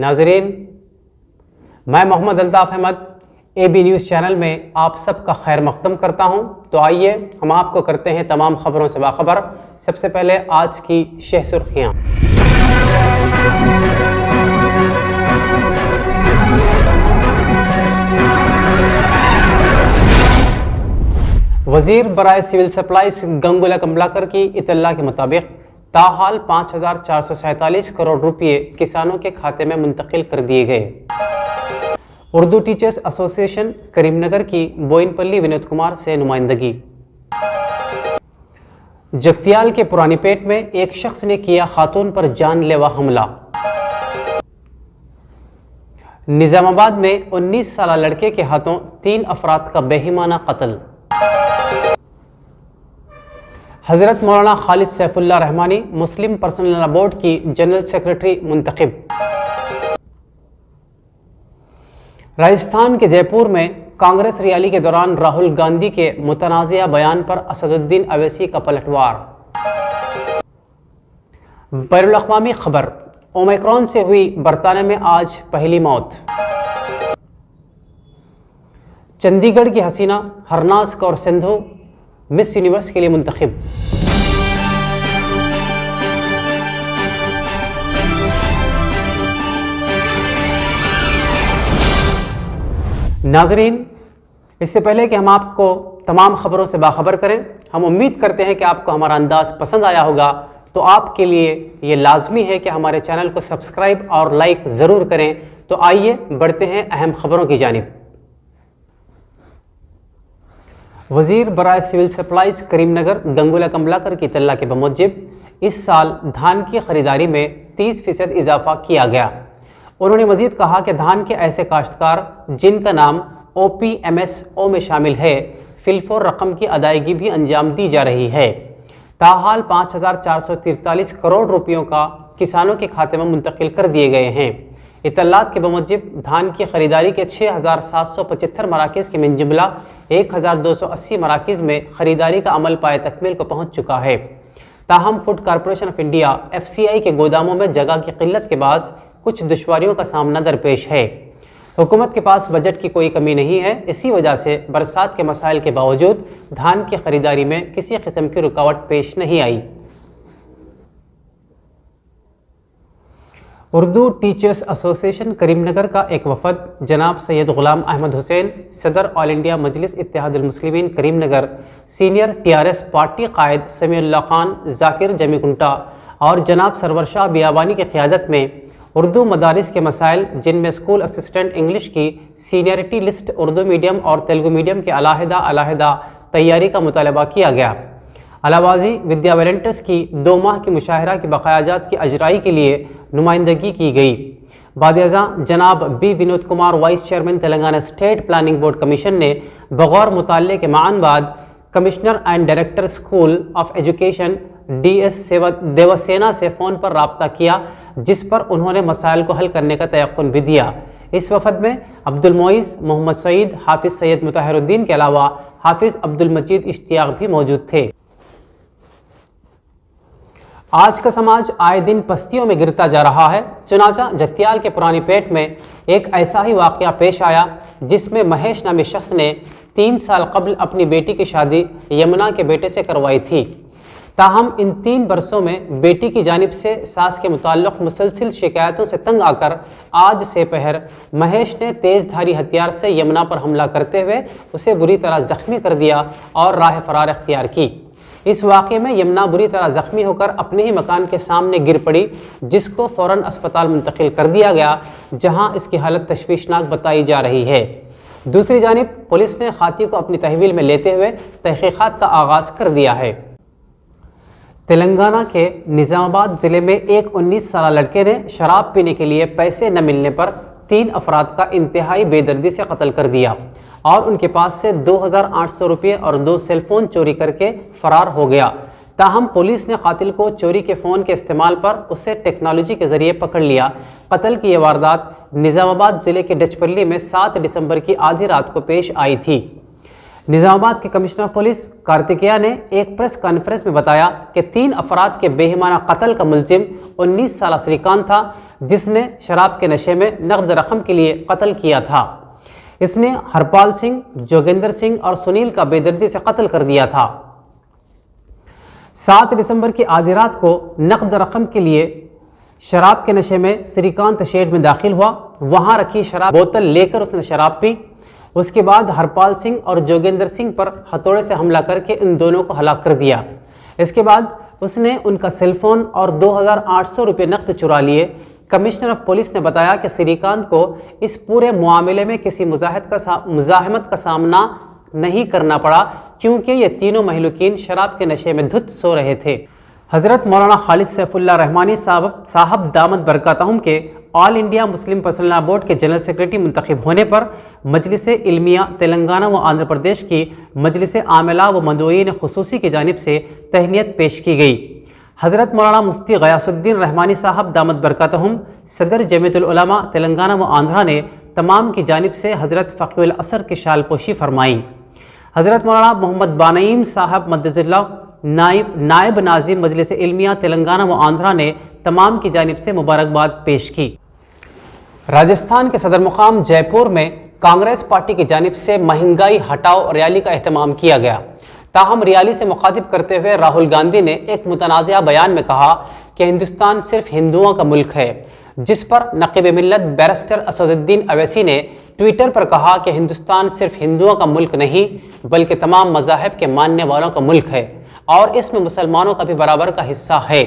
ناظرین، میں Muhammad Altaf Ahmad AB news channel میں آپ سب کا خیر مقدم کرتا ہوں۔ تو آئیے ہم آپ کو کرتے ہیں تمام خبروں سے باخبر۔ سب سے پہلے آج کی شہ سرخیاں۔ وزیر برائے سول سپلائز گنگولا کملاکر کی اطلاع کے مطابق تاحال 5447 کروڑ روپے کسانوں کے کھاتے میں منتقل کر دیے گئے۔ اردو ٹیچرز ایسوسی ایشن کریم نگر کی بوئن پلی ونود کمار سے نمائندگی۔ جگتیال کے پرانی پیٹ میں ایک شخص نے کیا خاتون پر جان لیوا حملہ۔ نظام آباد میں 19 سالہ لڑکے کے ہاتھوں 3 افراد کا بےایمانہ قتل۔ حضرت مولانا خالد سیف اللہ رحمانی مسلم پرسنل لا بورڈ کی جنرل سیکرٹری منتخب۔ راجستھان کے جے پور میں کانگریس ریلی کے دوران راہل گاندھی کے متنازعہ بیان پر اسد الدین اویسی کا پلٹوار۔ بین الاقوامی خبر، اومیکرون سے ہوئی برطانیہ میں آج پہلی موت۔ چندی گڑھ کی حسینہ ہرناز کور سندھو مس یونیورس کے لیے منتخب۔ ناظرین، اس سے پہلے کہ ہم آپ کو تمام خبروں سے باخبر کریں، ہم امید کرتے ہیں کہ آپ کو ہمارا انداز پسند آیا ہوگا۔ تو آپ کے لیے یہ لازمی ہے کہ ہمارے چینل کو سبسکرائب اور لائک ضرور کریں۔ تو آئیے بڑھتے ہیں اہم خبروں کی جانب۔ وزیر برائے سول سپلائز کریم نگر گنگولا کملاکر کی اطلاع کے بموجب اس سال دھان کی خریداری میں 30% اضافہ کیا گیا۔ انہوں نے مزید کہا کہ دھان کے ایسے کاشتکار جن کا نام OPMSO میں شامل ہے، فی الفور رقم کی ادائیگی بھی انجام دی جا رہی ہے۔ تاحال 5443 کروڑ روپیوں کا کسانوں کے کھاتے میں منتقل کر دیے گئے ہیں۔ اطلاعات کے بموجب دھان کی خریداری کے 6775 مراکز کے من جملہ 1280 مراکز میں خریداری کا عمل پائے تکمیل کو پہنچ چکا ہے۔ تاہم food corporation of India FCI کے گوداموں میں جگہ کی قلت کے باعث کچھ دشواریوں کا سامنا درپیش ہے۔ حکومت کے پاس بجٹ کی کوئی کمی نہیں ہے، اسی وجہ سے برسات کے مسائل کے باوجود دھان کی خریداری میں کسی قسم کی رکاوٹ پیش نہیں آئی۔ اردو ٹیچرز ایسوسی ایشن کریم نگر کا ایک وفد جناب سید غلام احمد حسین، صدر آل انڈیا مجلس اتحاد المسلمین کریم نگر، سینئر TRS پارٹی قائد سمیع اللہ خان ذاکر جمی کنٹا اور جناب سرور شاہ بیابانی کی قیادت میں اردو مدارس کے مسائل، جن میں اسکول اسسٹنٹ انگلش کی سینئرٹی لسٹ اردو میڈیم اور تیلگو میڈیم کے علیحدہ تیاری کا مطالبہ کیا گیا۔ علاوہ ودیا والنٹیرز کی 2 ماہ کی مشاہرہ کی بقایا جات کی اجرائی کے لیے نمائندگی کی گئی۔ بعد ازاں جناب B Vinod Kumar vice chairman Telangana state planning board commission نے بغور مطالعے کے معاً بعد commissioner and director school of education DS دیوسینا سے فون پر رابطہ کیا، جس پر انہوں نے مسائل کو حل کرنے کا تیقن بھی دیا۔ اس وفد میں عبد المعیز، محمد سعید، حافظ سید مطہر الدین کے علاوہ حافظ عبد المجید اشتیاق بھی موجود تھے۔ آج کا سماج آئے دن پستیوں میں گرتا جا رہا ہے، چنانچہ جگتیال کے پرانی پیٹ میں ایک ایسا ہی واقعہ پیش آیا جس میں مہیش نامی شخص نے 3 سال قبل اپنی بیٹی کی شادی یمنا کے بیٹے سے کروائی تھی۔ تاہم ان 3 برسوں میں بیٹی کی جانب سے ساس کے متعلق مسلسل شکایتوں سے تنگ آ کر آج سے پہر مہیش نے تیز دھاری ہتھیار سے یمنا پر حملہ کرتے ہوئے اسے بری طرح زخمی کر دیا اور راہ فرار اختیار کی۔ اس واقعے میں یمنا بری طرح زخمی ہو کر اپنے ہی مکان کے سامنے گر پڑی، جس کو فوراً اسپتال منتقل کر دیا گیا، جہاں اس کی حالت تشویشناک بتائی جا رہی ہے۔ دوسری جانب پولیس نے خاطی کو اپنی تحویل میں لیتے ہوئے تحقیقات کا آغاز کر دیا ہے۔ تلنگانہ کے نظام آباد ضلع میں ایک 19 سالہ لڑکے نے شراب پینے کے لیے پیسے نہ ملنے پر 3 افراد کا انتہائی بے دردی سے قتل کر دیا اور ان کے پاس سے 2800 روپے اور 2 سیل فون چوری کر کے فرار ہو گیا۔ تاہم پولیس نے قاتل کو چوری کے فون کے استعمال پر اسے ٹیکنالوجی کے ذریعے پکڑ لیا۔ قتل کی یہ واردات نظام آباد ضلع کے ڈچ پلی میں 7 دسمبر کی آدھی رات کو پیش آئی تھی۔ نظام آباد کے کمشنر پولیس کارتکیہ نے ایک پریس کانفرنس میں بتایا کہ 3 افراد کے بے ایمانہ قتل کا ملزم 19 سالہ سری کانت تھا، جس نے شراب کے نشے میں نقد رقم کے لیے قتل کیا تھا۔ اس نے ہرپال سنگھ، جوگیندر سنگھ اور سنیل کا بے دردی سے قتل کر دیا تھا۔ 7 دسمبر کی آدھی رات کو نقد رقم کے لیے شراب کے نشے میں سری کانت شیڈ میں داخل ہوا۔ وہاں رکھی شراب بوتل لے کر اس نے شراب پی۔ اس کے بعد ہرپال سنگھ اور جوگیندر سنگھ پر ہتھوڑے سے حملہ کر کے ان دونوں کو ہلاک کر دیا۔ اس کے بعد اس نے ان کا سیل فون اور 2800 روپے نقد چرا لیے۔ کمشنر آف پولیس نے بتایا کہ سری کانت کو اس پورے معاملے میں کسی مزاحمت کا سامنا نہیں کرنا پڑا کیونکہ یہ تینوں مہلوکین شراب کے نشے میں دھت سو رہے تھے۔ حضرت مولانا خالد سیف اللہ رحمانی صاحب دامت برکاتہم کے آل انڈیا مسلم پرسنل لا بورڈ کے جنرل سیکرٹری منتخب ہونے پر مجلس علمیہ تلنگانہ و آندھرا پردیش کی مجلس عاملہ و مدعوین خصوصی کی جانب سے تہنیت پیش کی گئی۔ حضرت مولانا مفتی غیاث الدین رحمانی صاحب دامت برکاتہم صدر جمعیت العلماء تلنگانہ و آندھرا نے تمام کی جانب سے حضرت فقیہ العصر کی شال پوشی فرمائی۔ حضرت مولانا محمد بانعیم صاحب مدثر اللہ نائب ناظم مجلس علمیہ تلنگانہ و آندھرا نے تمام کی جانب سے مبارکباد پیش کی۔ راجستھان کے صدر مقام جے پور میں کانگریس پارٹی کی جانب سے مہنگائی ہٹاؤ ریلی کا اہتمام کیا گیا۔ تاہم ریلی سے مخاطب کرتے ہوئے راہل گاندھی نے ایک متنازعہ بیان میں کہا کہ ہندوستان صرف ہندوؤں کا ملک ہے، جس پر نقیب ملت بیرسٹر اسد الدین اویسی نے ٹویٹر پر کہا کہ ہندوستان صرف ہندوؤں کا ملک نہیں بلکہ تمام مذاہب کے ماننے والوں کا ملک ہے اور اس میں مسلمانوں کا بھی برابر کا حصہ ہے۔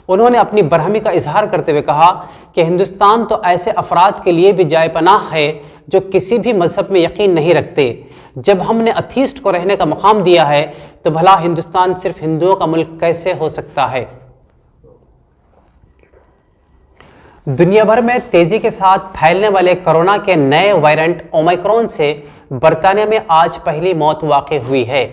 انہوں نے اپنی برہمی کا اظہار کرتے ہوئے کہا کہ ہندوستان تو ایسے افراد کے لیے بھی جائے پناہ ہے جو کسی بھی مذہب میں یقین نہیں رکھتے۔ جب ہم نے اتھیسٹ کو رہنے کا مقام دیا ہے تو بھلا ہندوستان صرف ہندوؤں کا ملک کیسے ہو سکتا ہے؟ دنیا بھر میں تیزی کے ساتھ پھیلنے والے کورونا کے نئے ویرینٹ اومیکرون سے برطانیہ میں آج پہلی موت واقع ہوئی ہے۔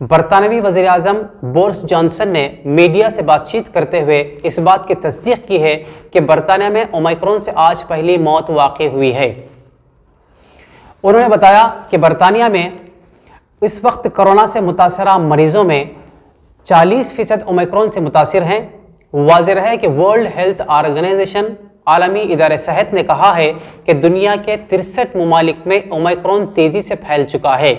برطانوی وزیر اعظم بورس جانسن نے میڈیا سے بات چیت کرتے ہوئے اس بات کی تصدیق کی ہے کہ برطانیہ میں اومیکرون سے آج پہلی موت واقع ہوئی ہے۔ انہوں نے بتایا کہ برطانیہ میں اس وقت کورونا سے متاثرہ مریضوں میں 40% اومیکرون سے متاثر ہیں۔ واضح ہے کہ ورلڈ ہیلتھ آرگنائزیشن عالمی ادارہ صحت نے کہا ہے کہ دنیا کے 63 ممالک میں اومیکرون تیزی سے پھیل چکا ہے۔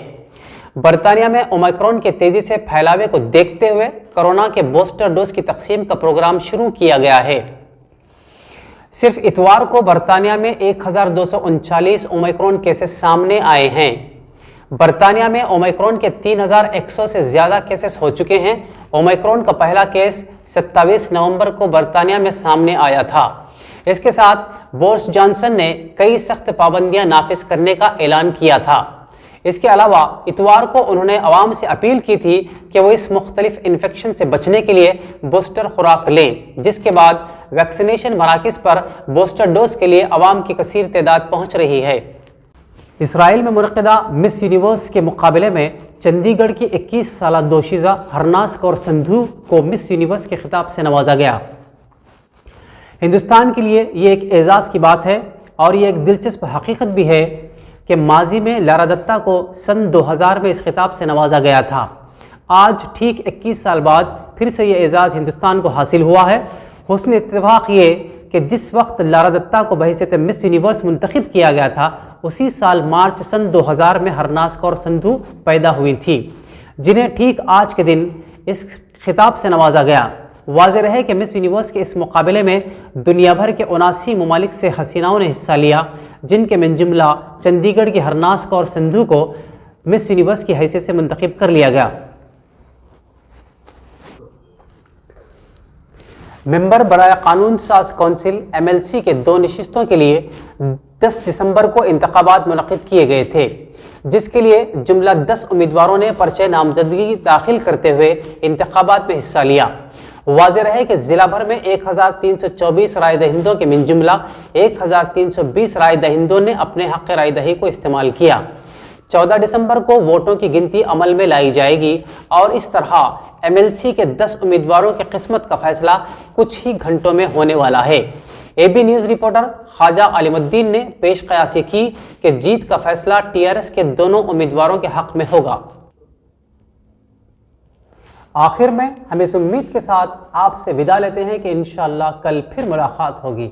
برطانیہ میں اومیکرون کے تیزی سے پھیلاوے کو دیکھتے ہوئے کورونا کے بوسٹر ڈوز کی تقسیم کا پروگرام شروع کیا گیا ہے۔ صرف اتوار کو برطانیہ میں 1239 اومیکرون کیسز سامنے آئے ہیں۔ برطانیہ میں اومیکرون کے 3100 سے زیادہ کیسز ہو چکے ہیں۔ اومیکرون کا پہلا کیس 27 نومبر کو برطانیہ میں سامنے آیا تھا۔ اس کے ساتھ بورس جانسن نے کئی سخت پابندیاں نافذ کرنے کا اعلان کیا تھا۔ اس کے علاوہ اتوار کو انہوں نے عوام سے اپیل کی تھی کہ وہ اس مختلف انفیکشن سے بچنے کے لیے بوسٹر خوراک لیں، جس کے بعد ویکسینیشن مراکز پر بوسٹر ڈوز کے لیے عوام کی کثیر تعداد پہنچ رہی ہے۔ اسرائیل میں منعقدہ مس یونیورس کے مقابلے میں چندی گڑھ کی 21 سالہ دوشیزہ ہرناز کور سندھو کو مس یونیورس کے خطاب سے نوازا گیا۔ ہندوستان کے لیے یہ ایک اعزاز کی بات ہے اور یہ ایک دلچسپ حقیقت بھی ہے کہ ماضی میں لارا دتہ کو سن 2000 میں اس خطاب سے نوازا گیا تھا۔ آج ٹھیک 21 سال بعد پھر سے یہ اعزاز ہندوستان کو حاصل ہوا ہے۔ حسن اتفاق یہ کہ جس وقت لارا دتہ کو بحیثیت مس یونیورس منتخب کیا گیا تھا اسی سال مارچ سن 2000 میں ہرناز کور سندھو پیدا ہوئی تھی، جنہیں ٹھیک آج کے دن اس خطاب سے نوازا گیا۔ واضح ہے کہ مس یونیورس کے اس مقابلے میں دنیا بھر کے 79 ممالک سے حسیناؤں نے حصہ لیا، جن کے من جملہ چندی گڑھ کی ہرناز کور سندھو کو مس یونیورس کی حیثیت سے منتخب کر لیا گیا۔ ممبر برائے قانون ساز کونسل MLC کے 2 نشستوں کے لیے 10 دسمبر کو انتخابات منعقد کیے گئے تھے، جس کے لیے جملہ 10 امیدواروں نے پرچہ نامزدگی داخل کرتے ہوئے انتخابات میں حصہ لیا۔ واضح ہے کہ ضلع بھر میں 1324 رائے دہندوں کے من جملہ 1320 رائے دہندوں نے اپنے حق رائے دہی کو استعمال کیا۔ 14 دسمبر کو ووٹوں کی گنتی عمل میں لائی جائے گی اور اس طرح MLC کے 10 امیدواروں کی قسمت کا فیصلہ کچھ ہی گھنٹوں میں ہونے والا ہے۔ AB نیوز رپورٹر خواجہ عالم الدین نے پیش قیاسی کی کہ جیت کا فیصلہ TRS کے دونوں امیدواروں کے حق میں ہوگا۔ آخر میں ہم اس امید کے ساتھ آپ سے وداع لیتے ہیں کہ انشاءاللہ کل پھر ملاقات ہوگی۔